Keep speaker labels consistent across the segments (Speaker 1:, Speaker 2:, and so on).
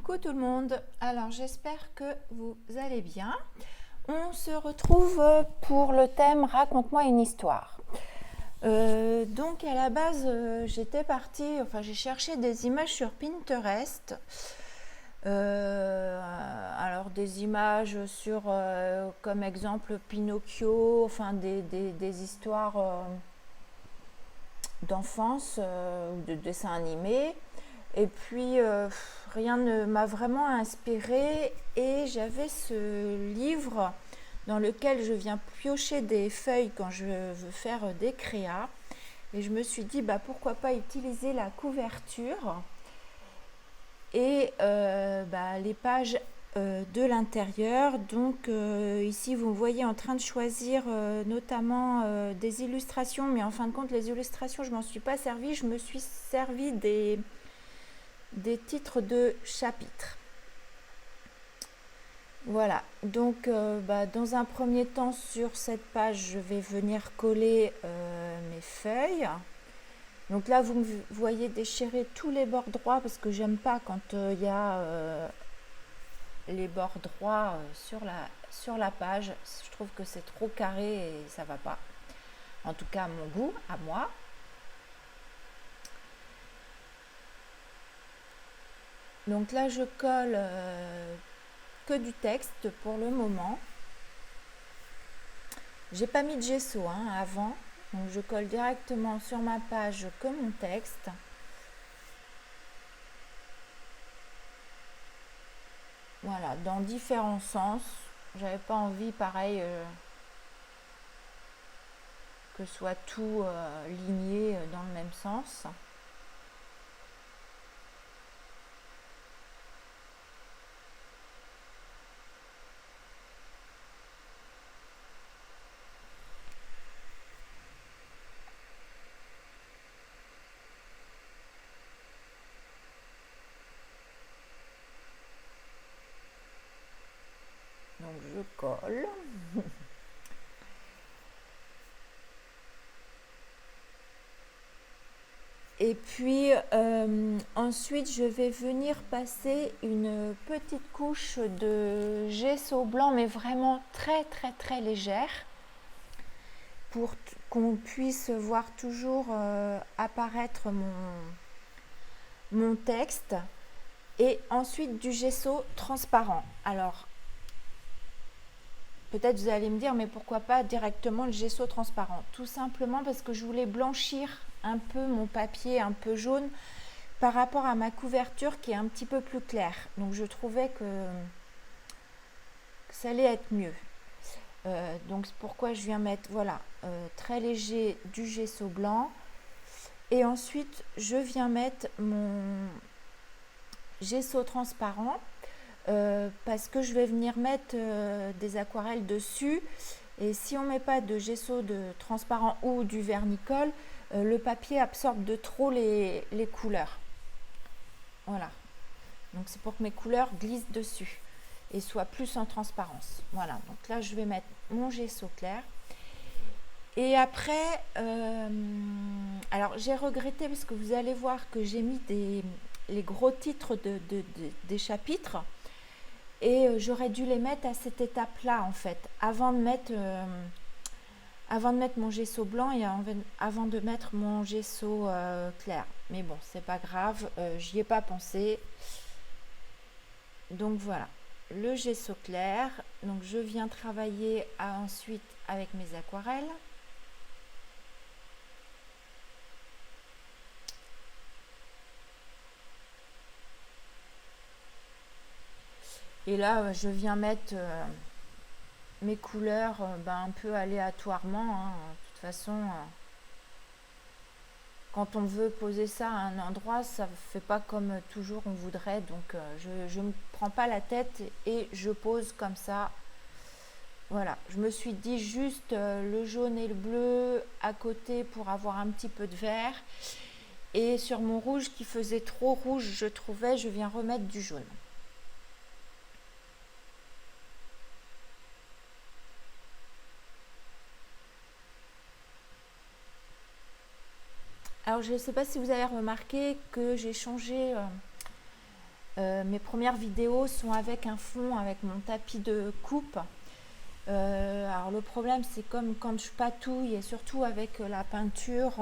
Speaker 1: Coucou tout le monde, alors j'espère que vous allez bien. On se retrouve pour le thème Raconte-moi une histoire. Donc à la base j'étais partie, j'ai cherché des images sur Pinterest. Alors des images sur comme exemple Pinocchio, des histoires d'enfance ou de dessins animés. Et puis rien ne m'a vraiment inspirée et j'avais ce livre dans lequel je viens piocher des feuilles quand je veux faire des créas. Et je me suis dit pourquoi pas utiliser la couverture et les pages de l'intérieur. Donc ici vous me voyez en train de choisir notamment des illustrations, mais en fin de compte les illustrations je m'en suis pas servie, je me suis servi des titres de chapitres. Voilà, donc dans un premier temps sur cette page je vais venir coller mes feuilles. Donc là vous me voyez déchirer tous les bords droits parce que j'aime pas quand il y a les bords droits sur la page. Je trouve que c'est trop carré et ça va pas. En tout cas à mon goût, à moi. Donc là je colle que du texte pour le moment. J'ai pas mis de gesso avant, donc je colle directement sur ma page que mon texte. Voilà, dans différents sens. J'avais pas envie, pareil, que soit tout ligné dans le même sens. Donc je colle. Et puis ensuite je vais venir passer une petite couche de gesso blanc, mais vraiment très très très légère, pour qu'on puisse voir toujours apparaître mon texte. Et ensuite du gesso transparent. Alors peut-être vous allez me dire, mais pourquoi pas directement le gesso transparent? Tout simplement parce que je voulais blanchir un peu mon papier un peu jaune par rapport à ma couverture qui est un petit peu plus claire. Donc je trouvais que ça allait être mieux. Donc c'est pourquoi je viens mettre très léger du gesso blanc. Et ensuite je viens mettre mon gesso transparent. Parce que je vais venir mettre des aquarelles dessus, et si on met pas de gesso de transparent ou du vernicole, le papier absorbe de trop les couleurs. Voilà, donc c'est pour que mes couleurs glissent dessus et soient plus en transparence. Voilà, donc là je vais mettre mon gesso clair. Et après alors j'ai regretté parce que vous allez voir que j'ai mis les gros titres des chapitres. Et j'aurais dû les mettre à cette étape-là, en fait, avant de mettre mon gesso blanc et avant de mettre mon gesso clair. Mais bon, c'est pas grave, j'y ai pas pensé. Donc voilà, le gesso clair. Donc je viens travailler ensuite avec mes aquarelles. Et là, je viens mettre mes couleurs un peu aléatoirement. De toute façon, quand on veut poser ça à un endroit, ça ne fait pas comme toujours on voudrait. Donc, je ne me prends pas la tête et je pose comme ça. Voilà, je me suis dit juste le jaune et le bleu à côté pour avoir un petit peu de vert. Et sur mon rouge qui faisait trop rouge, je trouvais, je viens remettre du jaune. Alors je ne sais pas si vous avez remarqué que j'ai changé Mes premières vidéos sont avec un fond, avec mon tapis de coupe. Alors le problème, c'est comme quand je patouille et surtout avec la peinture,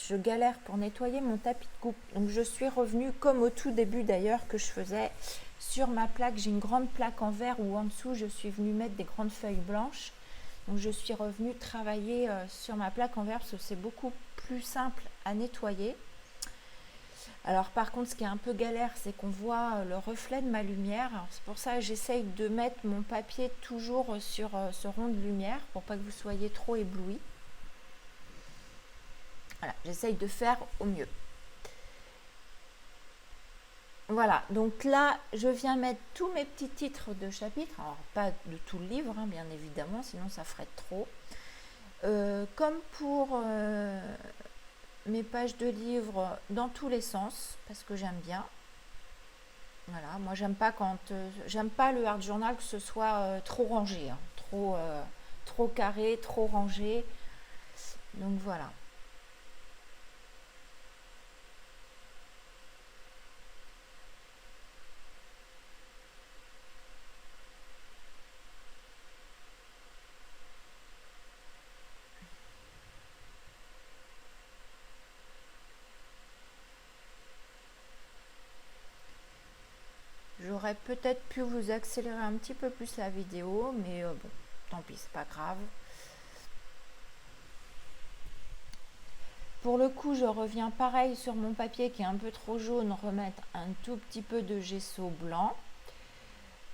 Speaker 1: je galère pour nettoyer mon tapis de coupe. Donc je suis revenue comme au tout début d'ailleurs que je faisais sur ma plaque. J'ai une grande plaque en verre où en dessous je suis venue mettre des grandes feuilles blanches. Donc je suis revenue travailler sur ma plaque en verre parce que c'est beaucoup plus simple à nettoyer. Alors par contre, ce qui est un peu galère, c'est qu'on voit le reflet de ma lumière. C'est pour ça que j'essaye de mettre mon papier toujours sur ce rond de lumière pour pas que vous soyez trop éblouis. Voilà, j'essaye de faire au mieux. Voilà, donc là, je viens mettre tous mes petits titres de chapitres. Alors pas de tout le livre, hein, bien évidemment, sinon ça ferait trop. Comme pour mes pages de livres dans tous les sens, parce que j'aime bien. Voilà, moi j'aime pas j'aime pas le hard journal que ce soit trop rangé, hein, trop carré, trop rangé. Donc voilà. J'aurais peut-être pu vous accélérer un petit peu plus la vidéo, mais bon, tant pis, c'est pas grave. Pour le coup, je reviens pareil sur mon papier qui est un peu trop jaune, remettre un tout petit peu de gesso blanc.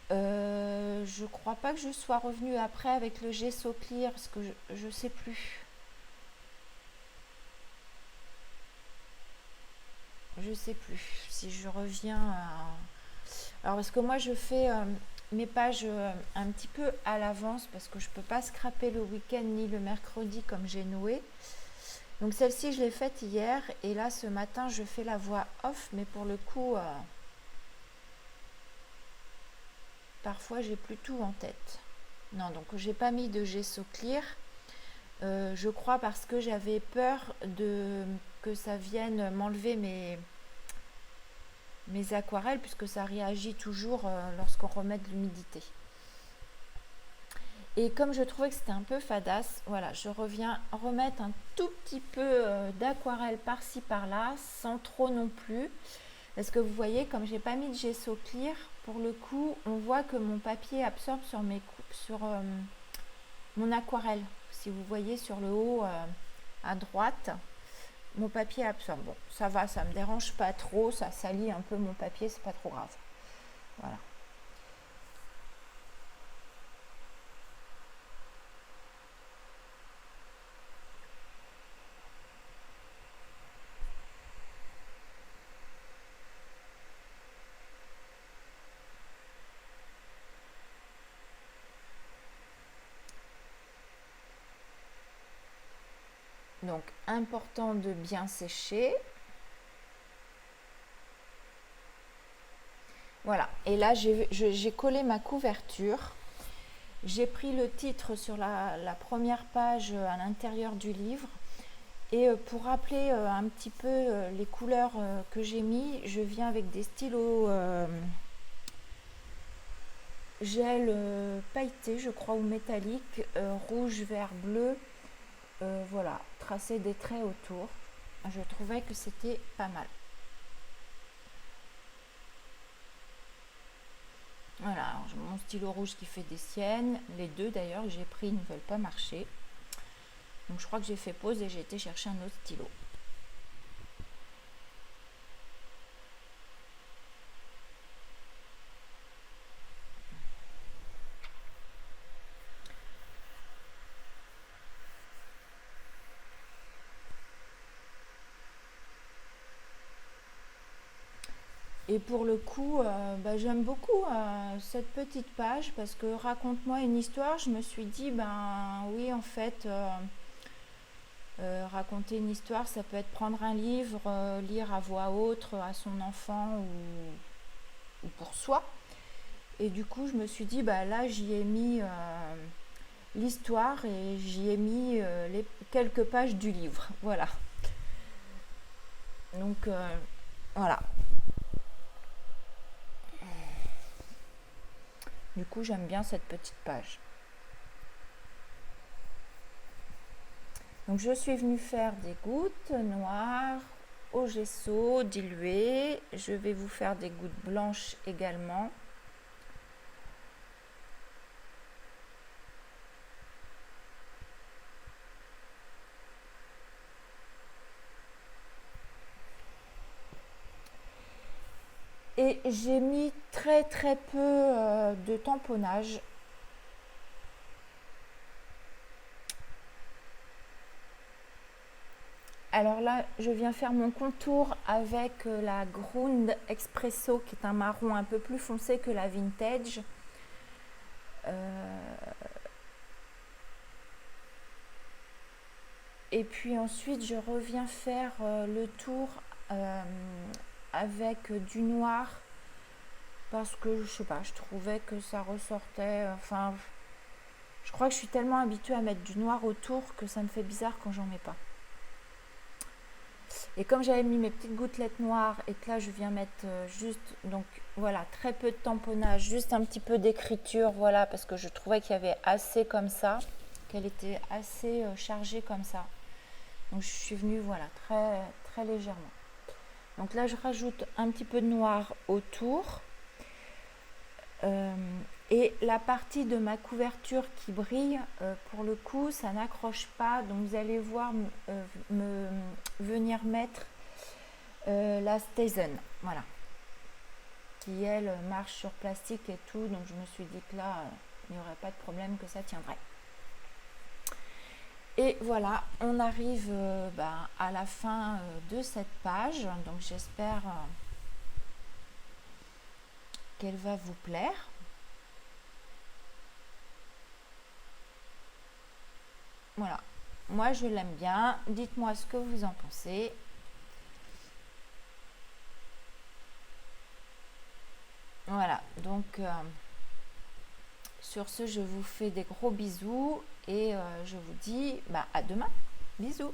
Speaker 1: Je crois pas que je sois revenue après avec le gesso clear parce que je sais plus. Je sais plus si je reviens à... Alors parce que moi je fais mes pages un petit peu à l'avance parce que je peux pas scraper le week-end ni le mercredi comme j'ai noué. Donc celle-ci je l'ai faite hier et là ce matin je fais la voix off, mais pour le coup parfois j'ai plus tout en tête. Non, donc j'ai pas mis de gesso clear. Je crois parce que j'avais peur que ça vienne m'enlever mes aquarelles, puisque ça réagit toujours lorsqu'on remet de l'humidité. Et comme je trouvais que c'était un peu fadasse, voilà, je reviens remettre un tout petit peu d'aquarelle par-ci par-là, sans trop non plus. Parce que vous voyez, comme j'ai pas mis de gesso clear, pour le coup, on voit que mon papier absorbe sur mon aquarelle. Si vous voyez sur le haut à droite, mon papier absorbe. Bon, ça va, ça me dérange pas trop, ça salit un peu mon papier, c'est pas trop grave. Voilà. Donc, important de bien sécher. Voilà, et là j'ai collé ma couverture. J'ai pris le titre sur la première page à l'intérieur du livre. Et pour rappeler un petit peu les couleurs que j'ai mis, je viens avec des stylos gel pailleté, je crois, ou métallique, rouge, vert, bleu. Voilà, tracer des traits autour. Je trouvais que c'était pas mal. Voilà, alors mon stylo rouge qui fait des siennes. Les deux d'ailleurs que j'ai pris ne veulent pas marcher. Donc je crois que j'ai fait pause et j'ai été chercher un autre stylo. Et pour le coup, j'aime beaucoup cette petite page parce que raconte-moi une histoire. Je me suis dit, ben oui, en fait, raconter une histoire, ça peut être prendre un livre, lire à voix haute à son enfant ou pour soi. Et du coup, je me suis dit, bah là, j'y ai mis l'histoire et j'y ai mis les quelques pages du livre. Voilà. Donc, voilà. Du coup, j'aime bien cette petite page. Donc, je suis venue faire des gouttes noires au gesso dilué. Je vais vous faire des gouttes blanches également. Et j'ai mis très peu de tamponnage. Alors là, je viens faire mon contour avec la Grund Espresso, qui est un marron un peu plus foncé que la Vintage. Et puis ensuite, je reviens faire le tour avec du noir, parce que je sais pas, je trouvais que ça ressortait. Enfin, je crois que je suis tellement habituée à mettre du noir autour que ça me fait bizarre quand j'en mets pas. Et comme j'avais mis mes petites gouttelettes noires et que là je viens mettre juste, donc voilà, très peu de tamponnage, juste un petit peu d'écriture, voilà, parce que je trouvais qu'il y avait assez comme ça, qu'elle était assez chargée comme ça. Donc je suis venue, voilà, très légèrement. Donc là je rajoute un petit peu de noir autour. Et la partie de ma couverture qui brille, pour le coup, ça n'accroche pas. Donc vous allez voir me venir mettre la Stazen, voilà, qui elle marche sur plastique et tout. Donc je me suis dit que là, il n'y aurait pas de problème, que ça tiendrait. Et voilà, on arrive à la fin de cette page. Donc j'espère qu'elle va vous plaire. Voilà, moi je l'aime bien. Dites-moi ce que vous en pensez. Voilà, donc sur ce, je vous fais des gros bisous et je vous dis à demain. Bisous.